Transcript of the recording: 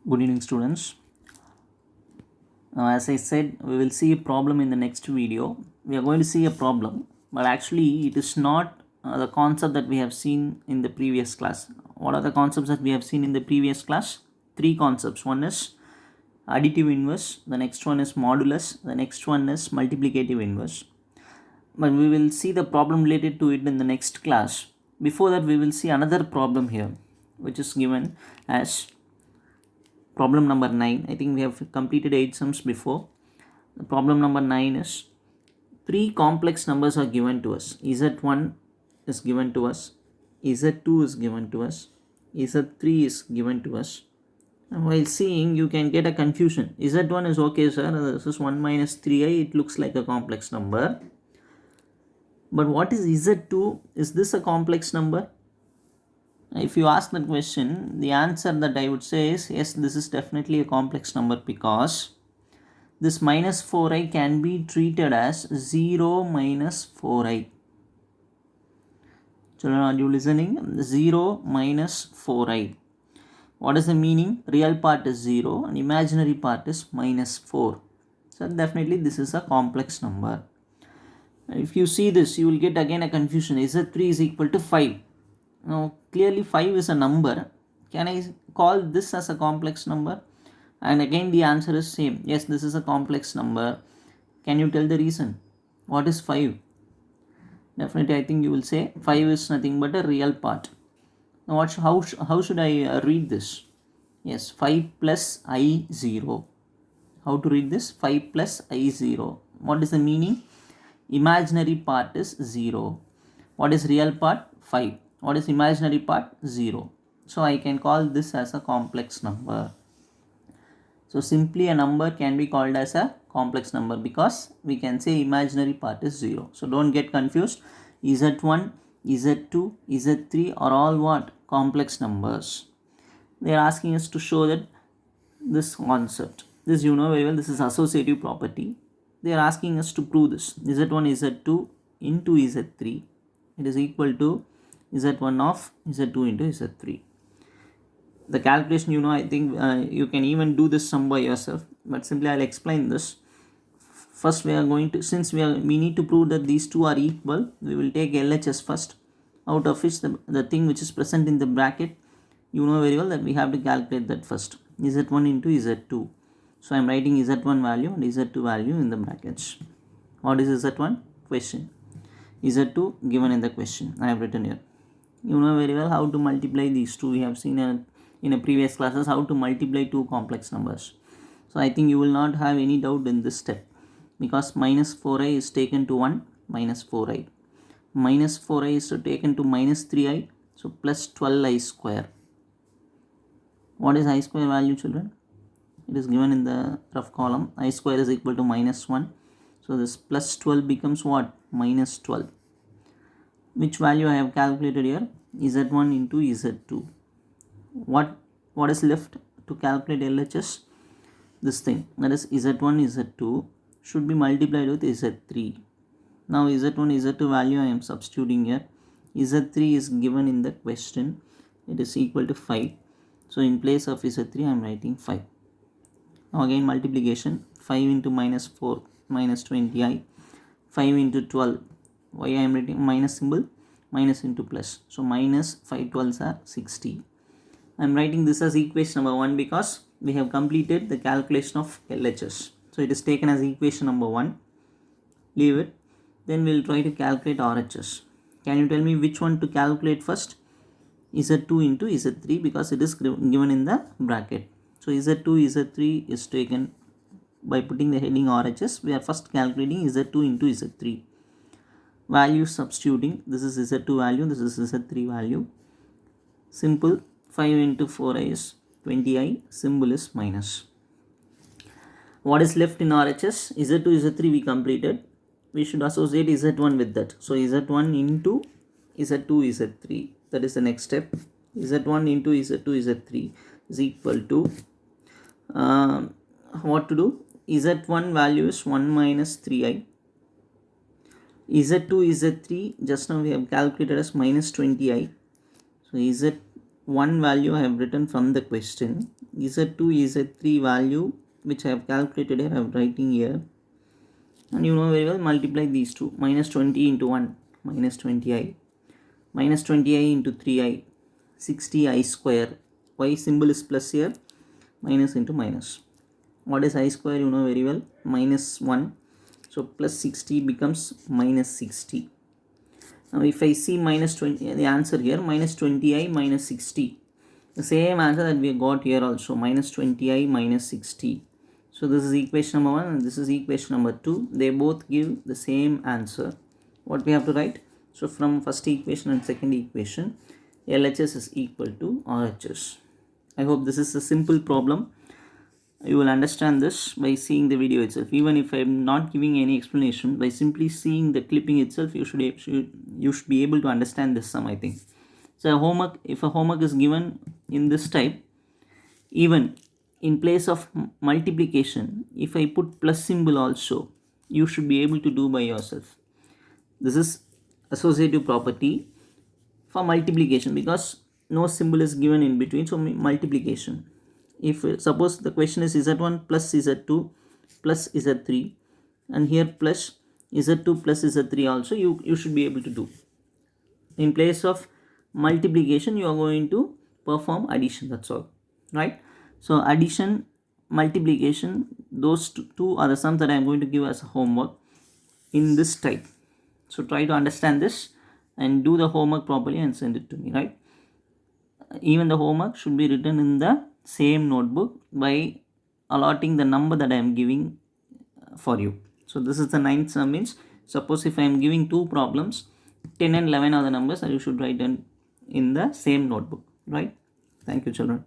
Good evening, students. As I said, we will see a problem in the next video. We are going to see a problem, but actually it is not the concept that we have seen in the previous class. What are the concepts that we have seen in the previous class? Three concepts. One is additive inverse, the next one is modulus, the next one is multiplicative inverse. But we will see the problem related to it in the next class. Before that, we will see another problem here, which is given as problem number 9. I think we have completed 8 sums before. The problem number 9 is three complex numbers are given to us. Z1 is given to us, Z2 is given to us, Z3 is given to us. And while seeing, you can get a confusion. Z1 is okay, sir, this is 1 minus 3i, it looks like a complex number. But what is Z2? Is this a complex number? If you ask that question, the answer that I would say is yes, this is definitely a complex number, because this minus 4i can be treated as 0 minus 4i. Children, are you listening? 0 minus 4i. What is the meaning? Real part is 0 and imaginary part is minus 4. So definitely this is a complex number. If you see this, you will get again a confusion. Z3 is equal to 5. Now clearly 5 is a number. Can I call this as a complex number? And again the answer is same. Yes, this is a complex number. Can you tell the reason? What is 5? Definitely I think you will say 5 is nothing but a real part. Now how should I read this? Yes, 5 plus I0. How to read this? 5 plus I0. What is the meaning? Imaginary part is 0. What is real part? 5. What is imaginary part? 0. So I can call this as a complex number. So simply a number can be called as a complex number because we can say imaginary part is 0. So don't get confused. Z1, Z2, Z3 are all what? Complex numbers. They are asking us to show that this concept. This you know very well. This is associative property. They are asking us to prove this. Z1, Z2 into Z3. It is equal to Z1 of Z2 into Z3. The calculation, you know, I think you can even do this sum by yourself, but simply I'll explain this. First we are going to, since we need to prove that these two are equal, we will take LHS first, out of which the thing which is present in the bracket, you know very well that we have to calculate that first. Z1 into Z2. So I am writing Z1 value and Z2 value in the brackets. What is Z1? Question. Z2 given in the question. I have written here. You know very well how to multiply these two. We have seen in a previous classes how to multiply two complex numbers. So I think you will not have any doubt in this step, because minus 4i is taken to 1, minus 4i. Minus 4i is taken to minus 3i. So plus 12i square. What is I square value, children? It is given in the rough column. I square is equal to minus 1. So this plus 12 becomes what? Minus 12. Which value I have calculated here? Z1 into Z2. What is left to calculate LHS? This thing, that is Z1, Z2 should be multiplied with Z3. Now Z1, Z2 value I am substituting here. Z3 is given in the question. It is equal to 5. So in place of Z3 I am writing 5. Now again multiplication. 5 into minus 4 minus 20i. 5 into 12. Why I am writing minus symbol? Minus into plus. So minus 5 12s are 60. I am writing this as equation number 1 because we have completed the calculation of LHS. So it is taken as equation number 1. Leave it. Then we will try to calculate RHS. Can you tell me which one to calculate first? Z2 into Z3, because it is given in the bracket. So Z2, Z3 is taken by putting the heading RHS. We are first calculating Z2 into Z3. Value substituting. This is Z2 value. This is Z3 value. Simple. 5 into 4i is 20i. Symbol is minus. What is left in RHS? Z2, Z3 we completed. We should associate Z1 with that. So Z1 into Z2, Z3. That is the next step. Z1 into Z2, Z3 is equal to what to do? Z1 value is 1 minus 3i. Z2, Z3 just now we have calculated as minus 20i. So Z1 one value I have written from the question. Z2, Z3 value which I have calculated here, I am writing here. And you know very well, multiply these two. Minus 20 into 1, minus 20i. Minus 20i into 3i, 60i square. Y symbol is plus here, minus into minus. What is I square? You know very well, minus 1. So plus 60 becomes minus 60. Now if I see minus 20, the answer here, minus 20i minus 60. The same answer that we got here also, minus 20i minus 60. So this is equation number 1 and this is equation number 2. They both give the same answer. What we have to write? So from first equation and second equation, LHS is equal to RHS. I hope this is a simple problem. You will understand this by seeing the video itself. Even if I am not giving any explanation, by simply seeing the clipping itself, you should be able to understand this sum, I think. So homework, if a homework is given in this type, even in place of multiplication, if I put plus symbol also, you should be able to do by yourself. This is associative property for multiplication because no symbol is given in between, so multiplication. If suppose the question is Z1 plus Z2 plus Z3 and here plus Z2 plus Z3 also, you should be able to do. In place of multiplication, you are going to perform addition, that's all, right? So addition, multiplication, those two are the sums that I am going to give as homework in this type. So try to understand this and do the homework properly and send it to me, right? Even the homework should be written in the same notebook by allotting the number that I am giving for you. So this is the 9th sum. Means suppose if I am giving two problems, 10 and 11 are the numbers that you should write in the same notebook, right? Thank you, children.